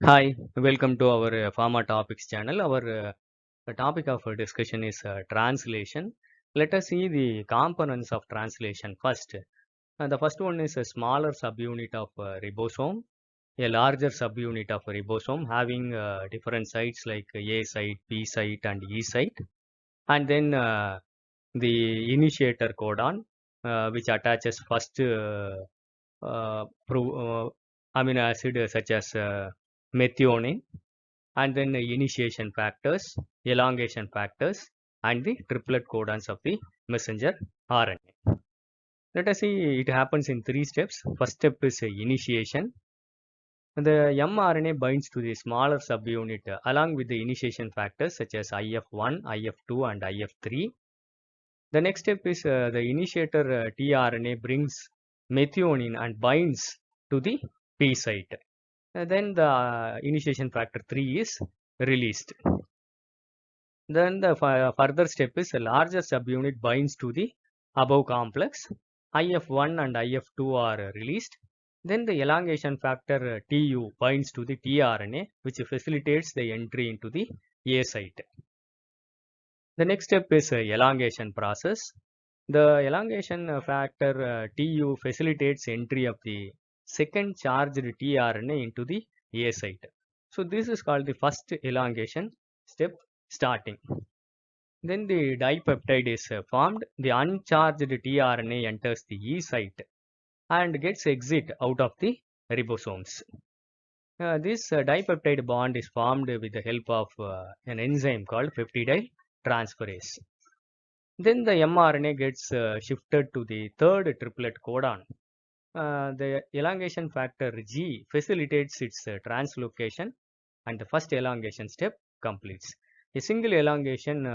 Hi, welcome to our Pharma Topics channel. Our the topic of discussion is translation. Let us see the components of translation first. The first one is a smaller subunit of ribosome, a larger subunit of ribosome having different sites like A site, B site, and E site, and then the initiator codon, which attaches first amino acid such as methionine, and then the initiation factors, elongation factors, and the triplet codons of the messenger RNA. Let us see, it happens in three steps. First step is initiation. The mRNA binds to the smaller subunit along with the initiation factors such as IF1, IF2, and IF3. The next step is the initiator tRNA brings methionine and binds to the P site. Then the initiation factor 3 is released. Then the further step is a larger subunit binds to the above complex. IF1 and IF2 are released. Then the elongation factor TU binds to the tRNA, which facilitates the entry into the A site. The next step is elongation process. The elongation factor TU facilitates entry of the second charged tRNA into the A site. So this is called the first elongation step starting. Then the dipeptide is formed. The uncharged tRNA enters the E site and gets exit out of the ribosomes. This dipeptide bond is formed with the help of an enzyme called peptidyl transferase. Then the mRNA gets shifted to the third triplet codon. The elongation factor G facilitates its translocation, and the first elongation step completes. A single elongation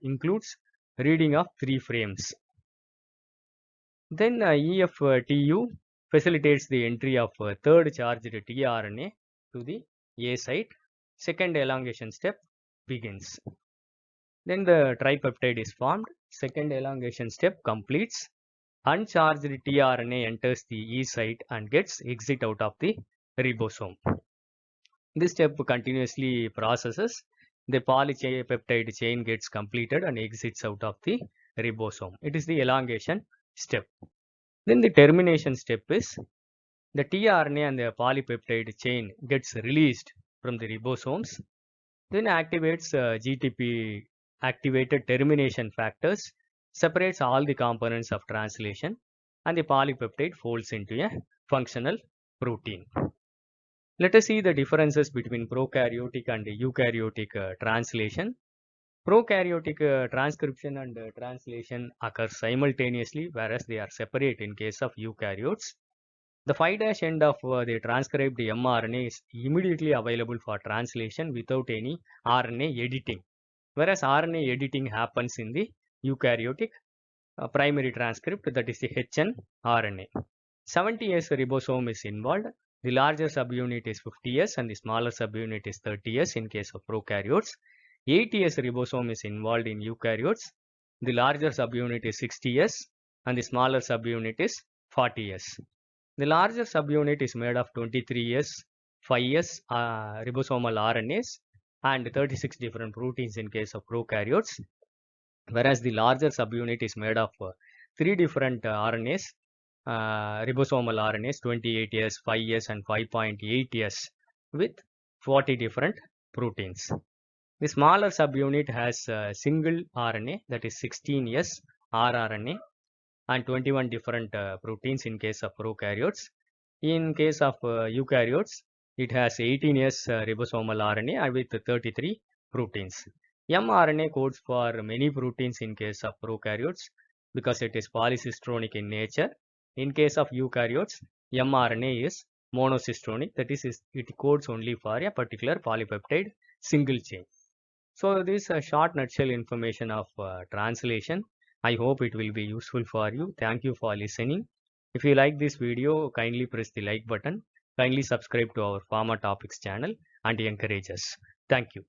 includes reading of 3 frames. Then EFTU facilitates the entry of third charged tRNA to the A site. Second elongation step begins. Then the tripeptide is formed. Second elongation step completes. Uncharged tRNA enters the E site and gets exit out of the ribosome. This step continuously processes. The polypeptide chain gets completed and exits out of the ribosome. It is the elongation step. Then the termination step is the tRNA and the polypeptide chain gets released from the ribosomes, then activates GTP activated termination factors, separates all the components of translation, and the polypeptide folds into a functional protein. Let us see the differences between prokaryotic and eukaryotic translation. Prokaryotic transcription and translation occur simultaneously, whereas they are separate in case of eukaryotes. The 5' end of the transcribed mRNA is immediately available for translation without any RNA editing, whereas RNA editing happens in the eukaryotic primary transcript, that is the HN RNA. 70S ribosome is involved. The larger subunit is 50S and the smaller subunit is 30S in case of prokaryotes. 80S ribosome is involved in eukaryotes. The larger subunit is 60S and the smaller subunit is 40S. The larger subunit is made of 23S, 5S ribosomal RNAs and 36 different proteins in case of prokaryotes, whereas the larger subunit is made of 3 different RNAs, ribosomal RNAs, 28S, 5S and 5.8S with 40 different proteins. The smaller subunit has a single RNA, that is 16S rRNA, and 21 different proteins in case of prokaryotes. In case of eukaryotes, it has 18S ribosomal RNA with 33 proteins. mRNA codes for many proteins in case of prokaryotes because it is polycistronic in nature. In case of eukaryotes, mRNA is monocistronic, that is, it codes only for a particular polypeptide single chain. So this is a short nutshell information of translation. I hope it will be useful for you. Thank you for listening. If you like this video, kindly press the like button. Kindly subscribe to our Pharma Topics channel and encourage us. Thank you.